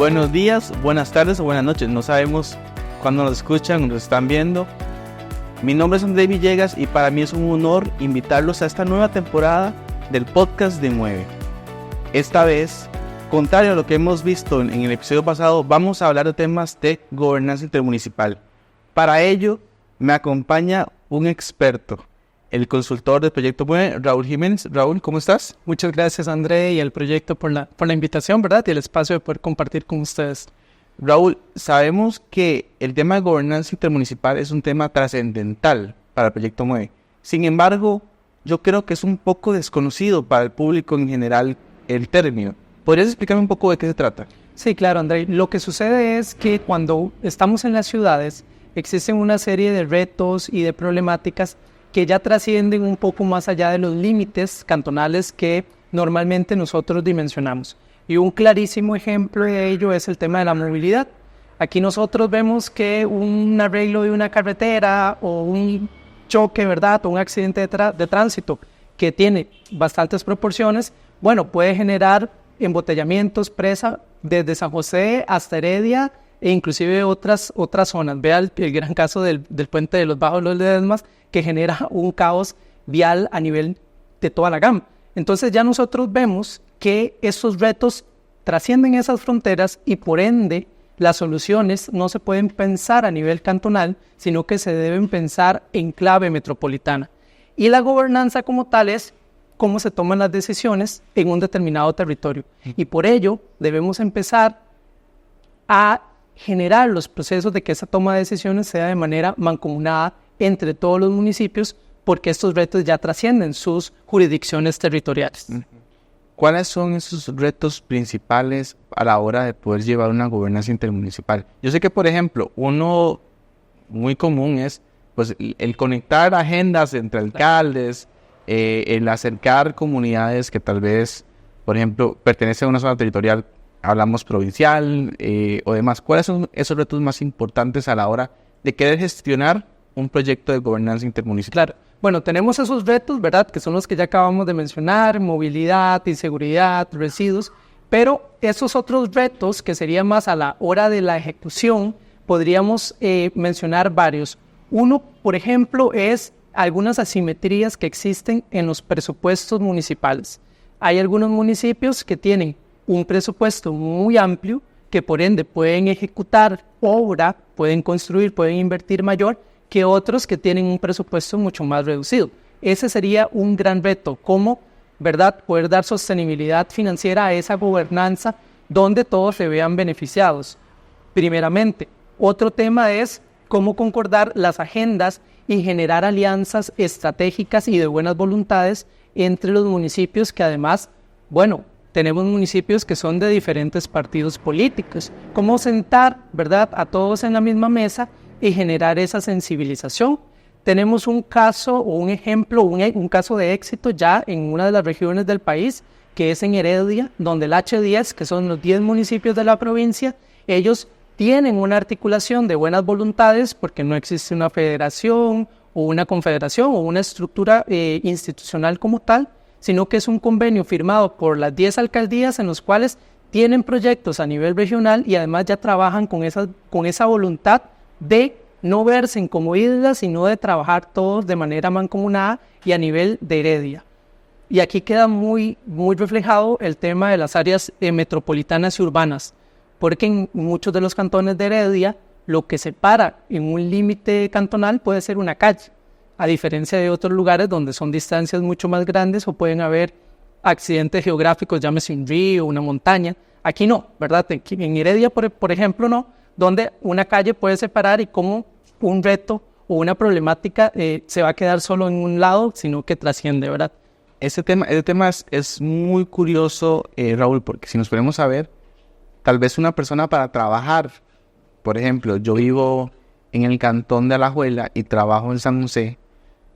Buenos días, buenas tardes o buenas noches. No sabemos cuándo nos escuchan o nos están viendo. Mi nombre es André Villegas y para mí es un honor invitarlos a esta nueva temporada del podcast de Mueve. Esta vez, contrario a lo que hemos visto en el episodio pasado, vamos a hablar de temas de gobernanza intermunicipal. Para ello, me acompaña un experto, el consultor del proyecto Mueve, Raúl Jiménez. Raúl, ¿cómo estás? Muchas gracias, André, y el proyecto por la invitación, ¿verdad? Y el espacio de poder compartir con ustedes. Raúl, sabemos que el tema de gobernanza intermunicipal es un tema trascendental para el proyecto Mueve. Sin embargo, yo creo que es un poco desconocido para el público en general el término. ¿Podrías explicarme un poco de qué se trata? Sí, claro, André. Lo que sucede es que cuando estamos en las ciudades, existen una serie de retos y de problemáticas que ya trascienden un poco más allá de los límites cantonales que normalmente nosotros dimensionamos. Y un clarísimo ejemplo de ello es el tema de la movilidad. Aquí nosotros vemos que un arreglo de una carretera o un choque, ¿verdad?, o un accidente de tránsito que tiene bastantes proporciones, bueno, puede generar embotellamientos, presa, desde San José hasta Heredia e inclusive otras zonas. Vea el gran caso del puente de los Bajos Los Ledesmas, que genera un caos vial a nivel de toda la gama. Entonces ya nosotros vemos que estos retos trascienden esas fronteras y por ende las soluciones no se pueden pensar a nivel cantonal, sino que se deben pensar en clave metropolitana. Y la gobernanza como tal es cómo se toman las decisiones en un determinado territorio. Y por ello debemos empezar a generar los procesos de que esa toma de decisiones sea de manera mancomunada entre todos los municipios, porque estos retos ya trascienden sus jurisdicciones territoriales. ¿Cuáles son esos retos principales a la hora de poder llevar una gobernanza intermunicipal? Yo sé que, por ejemplo, uno muy común es pues, el conectar agendas entre alcaldes, el acercar comunidades que tal vez, por ejemplo, pertenecen a una zona territorial, hablamos provincial o demás. ¿Cuáles son esos retos más importantes a la hora de querer gestionar un proyecto de gobernanza intermunicipal? Claro. Bueno, tenemos esos retos, ¿verdad?, que son los que ya acabamos de mencionar: movilidad, inseguridad, residuos, pero esos otros retos que serían más a la hora de la ejecución, podríamos mencionar varios. Uno, por ejemplo, es algunas asimetrías que existen en los presupuestos municipales. Hay algunos municipios que tienen un presupuesto muy amplio, que por ende pueden ejecutar obra, pueden construir, pueden invertir mayor, que otros que tienen un presupuesto mucho más reducido. Ese sería un gran reto, cómo, ¿verdad?, poder dar sostenibilidad financiera a esa gobernanza donde todos se vean beneficiados. Primeramente, otro tema es cómo concordar las agendas y generar alianzas estratégicas y de buenas voluntades entre los municipios que además, bueno, tenemos municipios que son de diferentes partidos políticos. Cómo sentar, ¿verdad?, a todos en la misma mesa y generar esa sensibilización. Tenemos un caso o un ejemplo, un caso de éxito ya en una de las regiones del país, que es en Heredia, donde el H10, que son los 10 municipios de la provincia, ellos tienen una articulación de buenas voluntades porque no existe una federación o una confederación o una estructura institucional como tal, sino que es un convenio firmado por las 10 alcaldías en los cuales tienen proyectos a nivel regional y además ya trabajan con esa voluntad de no verse como islas, sino de trabajar todos de manera mancomunada y a nivel de Heredia. Y aquí queda muy, muy reflejado el tema de las áreas metropolitanas y urbanas, porque en muchos de los cantones de Heredia lo que separa en un límite cantonal puede ser una calle, a diferencia de otros lugares donde son distancias mucho más grandes o pueden haber accidentes geográficos, llámese un río, una montaña. Aquí no, ¿verdad? En Heredia, por ejemplo, no, donde una calle puede separar y como un reto o una problemática se va a quedar solo en un lado, sino que trasciende, ¿verdad? Este tema es muy curioso, Raúl, porque si nos ponemos a ver, tal vez una persona para trabajar, por ejemplo, yo vivo en el cantón de Alajuela y trabajo en San José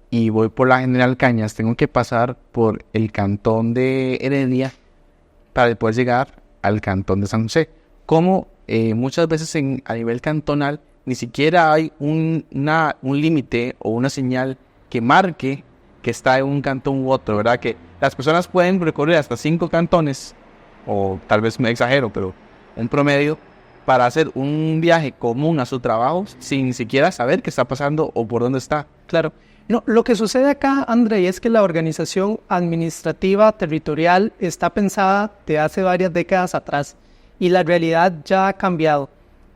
y voy por la General Cañas, tengo que pasar por el cantón de Heredia para poder llegar al cantón de San José. Como muchas veces a nivel cantonal ni siquiera hay un límite o una señal que marque que está en un cantón u otro, ¿verdad? Que las personas pueden recorrer hasta 5 cantones, o tal vez me exagero, pero un promedio, para hacer un viaje común a su trabajo sin siquiera saber qué está pasando o por dónde está. Claro. No, lo que sucede acá, André, es que la organización administrativa territorial está pensada de hace varias décadas atrás y la realidad ya ha cambiado.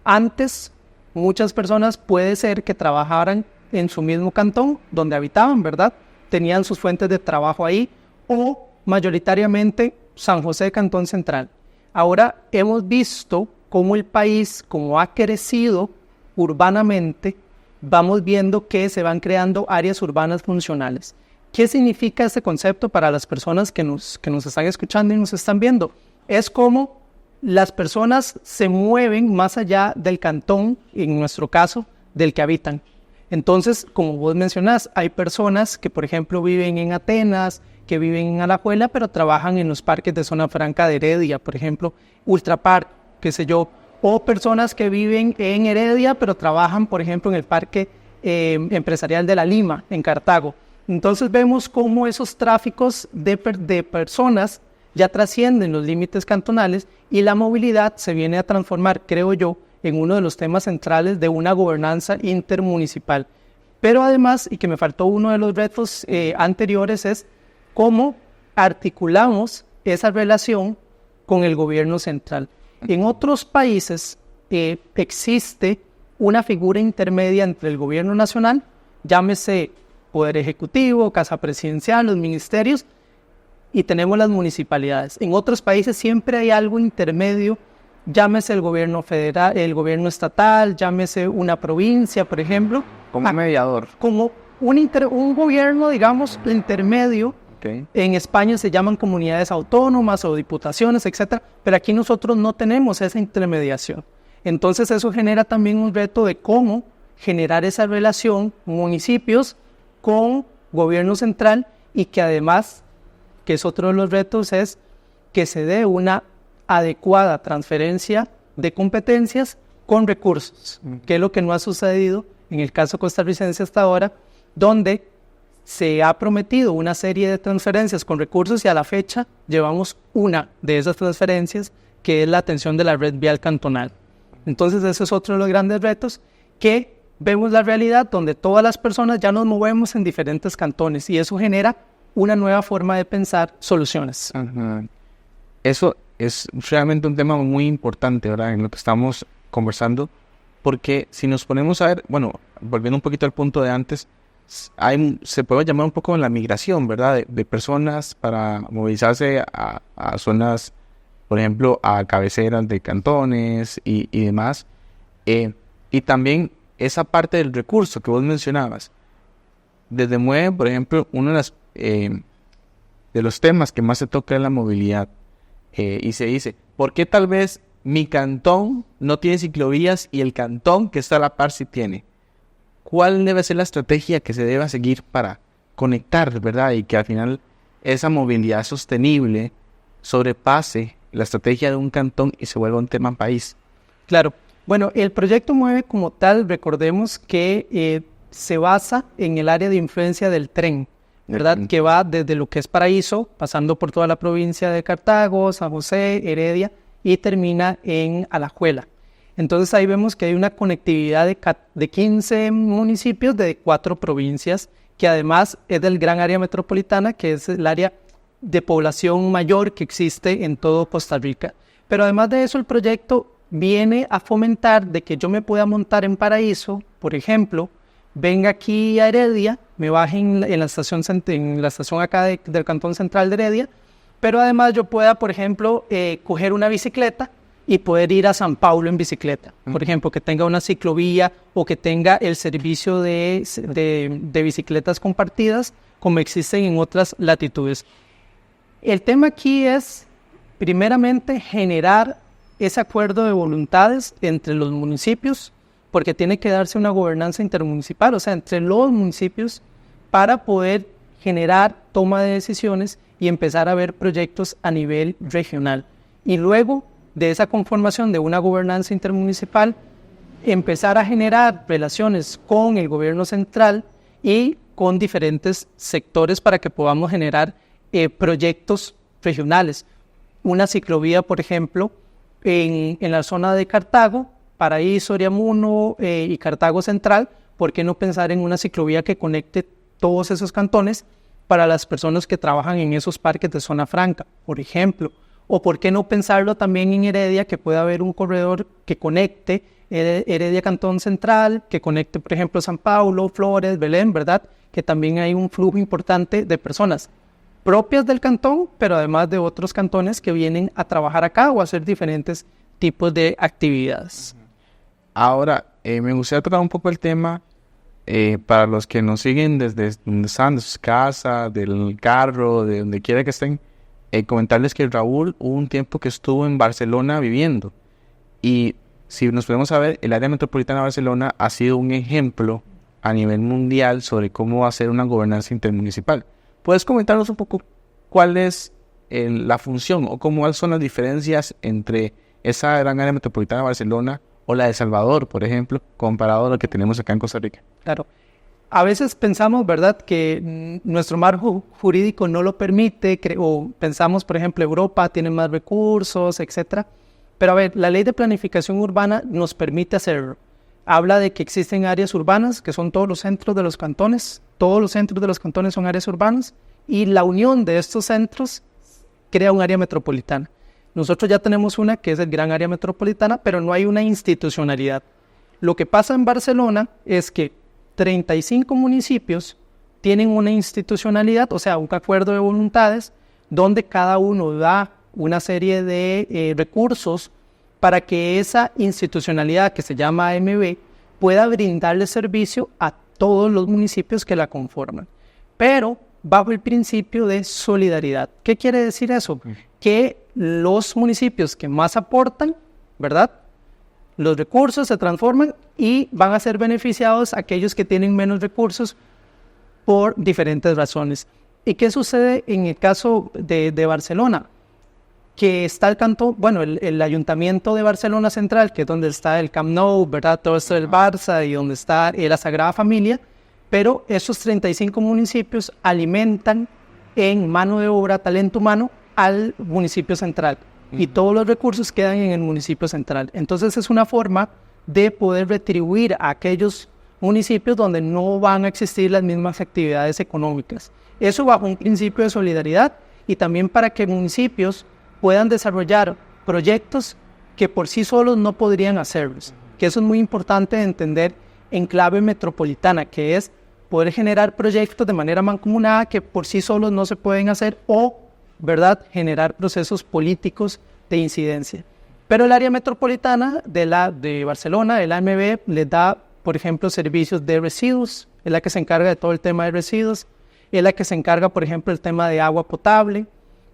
Antes, muchas personas puede ser que trabajaran en su mismo cantón donde habitaban, ¿verdad? Tenían sus fuentes de trabajo ahí, o mayoritariamente San José, Cantón Central. Ahora hemos visto cómo el país, como ha crecido urbanamente, vamos viendo que se van creando áreas urbanas funcionales. ¿Qué significa este concepto para las personas que nos están escuchando y nos están viendo? Es como las personas se mueven más allá del cantón, en nuestro caso, del que habitan. Entonces, como vos mencionás, hay personas que, por ejemplo, viven en Atenas, que viven en Alajuela, pero trabajan en los parques de Zona Franca de Heredia, por ejemplo, Ultrapark, qué sé yo, o personas que viven en Heredia, pero trabajan, por ejemplo, en el Parque Empresarial de La Lima, en Cartago. Entonces vemos cómo esos tráficos de personas ya trascienden los límites cantonales y la movilidad se viene a transformar, creo yo, en uno de los temas centrales de una gobernanza intermunicipal. Pero además, y que me faltó uno de los retos anteriores, es cómo articulamos esa relación con el gobierno central. En otros países existe una figura intermedia entre el gobierno nacional, llámese Poder Ejecutivo, Casa Presidencial, los ministerios, y tenemos las municipalidades. En otros países siempre hay algo intermedio, llámese el gobierno federal, el gobierno estatal, llámese una provincia, por ejemplo. Como un mediador. Como un gobierno, digamos, intermedio. Okay. En España se llaman comunidades autónomas o diputaciones, etcétera, pero aquí nosotros no tenemos esa intermediación. Entonces eso genera también un reto de cómo generar esa relación municipios con gobierno central y que además, que es otro de los retos, es que se dé una adecuada transferencia de competencias con recursos, que es lo que no ha sucedido en el caso costarricense hasta ahora, donde se ha prometido una serie de transferencias con recursos y a la fecha llevamos una de esas transferencias, que es la atención de la red vial cantonal. Entonces ese es otro de los grandes retos, que vemos la realidad donde todas las personas ya nos movemos en diferentes cantones y eso genera una nueva forma de pensar soluciones. Ajá. Eso es realmente un tema muy importante, ¿verdad? En lo que estamos conversando, porque si nos ponemos a ver, bueno, volviendo un poquito al punto de antes, se puede llamar un poco la migración, ¿verdad? De personas para movilizarse a zonas, por ejemplo, a cabeceras de cantones y demás. Y también esa parte del recurso que vos mencionabas. Desde MUEVE, por ejemplo, uno de los temas que más se toca es la movilidad. Y se dice, ¿por qué tal vez mi cantón no tiene ciclovías y el cantón que está a la par sí tiene? ¿Cuál debe ser la estrategia que se deba seguir para conectar, ¿verdad? Y que al final esa movilidad sostenible sobrepase la estrategia de un cantón y se vuelva un tema país. Claro. Bueno, el proyecto MUEVE como tal, recordemos que se basa en el área de influencia del tren, ¿verdad? Que va desde lo que es Paraíso, pasando por toda la provincia de Cartago, San José, Heredia, y termina en Alajuela. Entonces ahí vemos que hay una conectividad de 15 municipios de 4 provincias, que además es del gran área metropolitana, que es el área de población mayor que existe en todo Costa Rica. Pero además de eso, el proyecto viene a fomentar de que yo me pueda montar en Paraíso, por ejemplo, venga aquí a Heredia, me baje en la estación acá del Cantón Central de Heredia, pero además yo pueda, por ejemplo, coger una bicicleta y poder ir a San Paulo en bicicleta. Por ejemplo, que tenga una ciclovía o que tenga el servicio de bicicletas compartidas como existen en otras latitudes. El tema aquí es, primeramente, generar ese acuerdo de voluntades entre los municipios, porque tiene que darse una gobernanza intermunicipal, o sea, entre los municipios, para poder generar toma de decisiones y empezar a ver proyectos a nivel regional. Y luego de esa conformación de una gobernanza intermunicipal, empezar a generar relaciones con el gobierno central y con diferentes sectores para que podamos generar proyectos regionales. Una ciclovía, por ejemplo, en la zona de Cartago, Paraíso, Oriamuno y Cartago Central, ¿por qué no pensar en una ciclovía que conecte todos esos cantones para las personas que trabajan en esos parques de zona franca, por ejemplo? O ¿por qué no pensarlo también en Heredia, que pueda haber un corredor que conecte Heredia Cantón Central, que conecte, por ejemplo, San Paulo, Flores, Belén, ¿verdad? Que también hay un flujo importante de personas propias del cantón, pero además de otros cantones que vienen a trabajar acá o a hacer diferentes tipos de actividades. Ahora, me gustaría tocar un poco el tema para los que nos siguen desde donde están, de sus casas, del carro, de donde quiera que estén, comentarles que Raúl hubo un tiempo que estuvo en Barcelona viviendo. Y si nos podemos saber, el área metropolitana de Barcelona ha sido un ejemplo a nivel mundial sobre cómo hacer una gobernanza intermunicipal. ¿Puedes comentarnos un poco cuál es la función o cuáles son las diferencias entre esa gran área metropolitana de Barcelona o la de Salvador, por ejemplo, comparado a lo que tenemos acá en Costa Rica? Claro. A veces pensamos, ¿verdad?, que nuestro marco jurídico no lo permite, o pensamos, por ejemplo, Europa tiene más recursos, etcétera. Pero a ver, la ley de planificación urbana nos permite hacerlo. Habla de que existen áreas urbanas, que son todos los centros de los cantones. Todos los centros de los cantones son áreas urbanas, y la unión de estos centros crea un área metropolitana. Nosotros ya tenemos una que es el gran área metropolitana, pero no hay una institucionalidad. Lo que pasa en Barcelona es que 35 municipios tienen una institucionalidad, o sea, un acuerdo de voluntades, donde cada uno da una serie de recursos para que esa institucionalidad que se llama AMB pueda brindarle servicio a todos los municipios que la conforman, pero bajo el principio de solidaridad. ¿Qué quiere decir eso? Que los municipios que más aportan, ¿verdad?, los recursos se transforman y van a ser beneficiados aquellos que tienen menos recursos por diferentes razones. ¿Y qué sucede en el caso de Barcelona? Que está el cantón, bueno, el Ayuntamiento de Barcelona Central, que es donde está el Camp Nou, ¿verdad?, todo esto del Barça, y donde está la Sagrada Familia, pero esos 35 municipios alimentan en mano de obra, talento humano, al municipio central. Y todos los recursos quedan en el municipio central. Entonces es una forma de poder retribuir a aquellos municipios donde no van a existir las mismas actividades económicas. Eso bajo un principio de solidaridad, y también para que municipios puedan desarrollar proyectos que por sí solos no podrían hacerlos. Que eso es muy importante de entender en clave metropolitana, que es poder generar proyectos de manera mancomunada que por sí solos no se pueden hacer, o, ¿verdad?, generar procesos políticos de incidencia. Pero el área metropolitana de Barcelona, el AMB, les da, por ejemplo, servicios de residuos, es la que se encarga de todo el tema de residuos, es la que se encarga, por ejemplo, del tema de agua potable,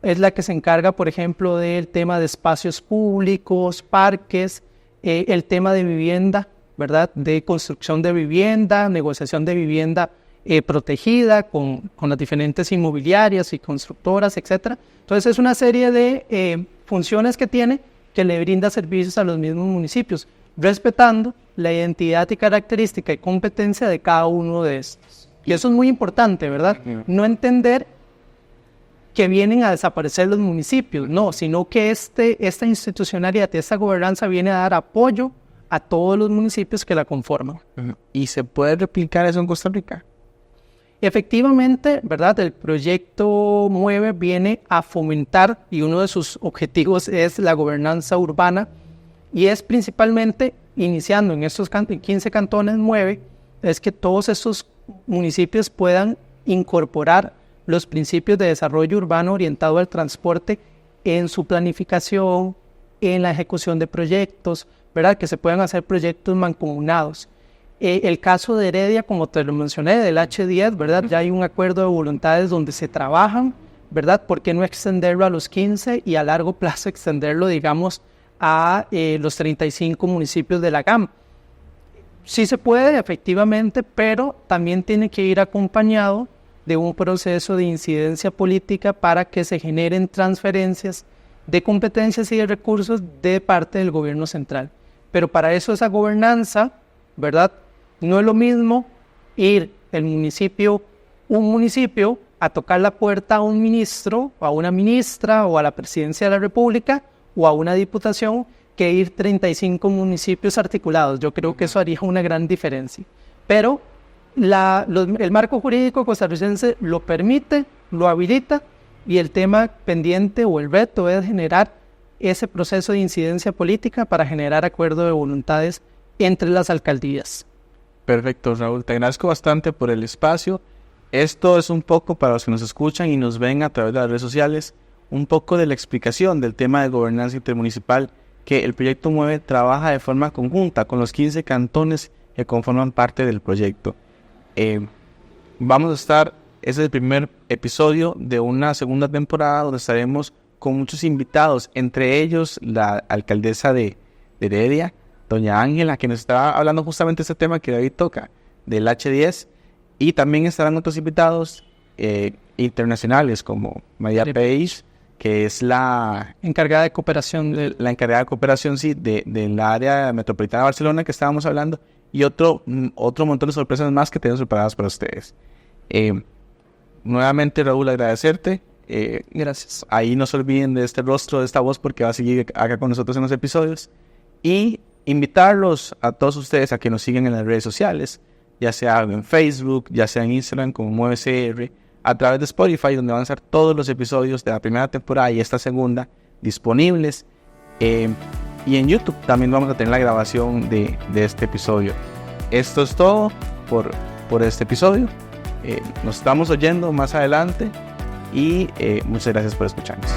es la que se encarga, por ejemplo, del tema de espacios públicos, parques, el tema de vivienda, ¿verdad?, de construcción de vivienda, negociación de vivienda protegida con las diferentes inmobiliarias y constructoras, etc. Entonces es una serie de funciones que tiene, que le brinda servicios a los mismos municipios, respetando la identidad y característica y competencia de cada uno de estos. Y eso es muy importante, ¿verdad? No entender que vienen a desaparecer los municipios, no, sino que esta institucionalidad, esta gobernanza viene a dar apoyo a todos los municipios que la conforman. ¿Y se puede replicar eso en Costa Rica? Efectivamente, ¿verdad? El proyecto MUEVE viene a fomentar, y uno de sus objetivos es la gobernanza urbana, y es principalmente, iniciando en estos 15 cantones MUEVE, es que todos estos municipios puedan incorporar los principios de desarrollo urbano orientado al transporte en su planificación, en la ejecución de proyectos, ¿verdad?, que se puedan hacer proyectos mancomunados. El caso de Heredia, como te lo mencioné, del H10, ¿verdad? Ya hay un acuerdo de voluntades donde se trabajan, ¿verdad? ¿Por qué no extenderlo a los 15 y a largo plazo extenderlo, digamos, a los 35 municipios de la GAM? Sí se puede, efectivamente, pero también tiene que ir acompañado de un proceso de incidencia política para que se generen transferencias de competencias y de recursos de parte del gobierno central. Pero para eso esa gobernanza, ¿verdad?, no es lo mismo ir un municipio a tocar la puerta a un ministro, o a una ministra, o a la presidencia de la República, o a una diputación que ir 35 municipios articulados. Yo creo que eso haría una gran diferencia. Pero el marco jurídico costarricense lo permite, lo habilita, y el tema pendiente o el reto es generar ese proceso de incidencia política para generar acuerdo de voluntades entre las alcaldías. Perfecto, Raúl. Te agradezco bastante por el espacio. Esto es un poco para los que nos escuchan y nos ven a través de las redes sociales, un poco de la explicación del tema de gobernanza intermunicipal que el proyecto MUEVE trabaja de forma conjunta con los 15 cantones que conforman parte del proyecto. Vamos a estar, ese es el primer episodio de una segunda temporada donde estaremos con muchos invitados, entre ellos la alcaldesa de Heredia, doña Ángela, que nos está hablando justamente de este tema que David toca, del H10, y también estarán otros invitados internacionales como María Peix, que es la encargada de cooperación. La encargada de cooperación, sí, del área metropolitana de Barcelona que estábamos hablando, y otro montón de sorpresas más que tenemos preparadas para ustedes. Nuevamente, Raúl, agradecerte. Gracias. Ahí no se olviden de este rostro, de esta voz, porque va a seguir acá con nosotros en los episodios. Y invitarlos a todos ustedes a que nos sigan en las redes sociales, ya sea en Facebook, ya sea en Instagram como MueveCR, a través de Spotify, donde van a estar todos los episodios de la primera temporada y esta segunda disponibles. Y en YouTube también vamos a tener la grabación de este episodio. Esto es todo por este episodio. Nos estamos oyendo más adelante y muchas gracias por escucharnos.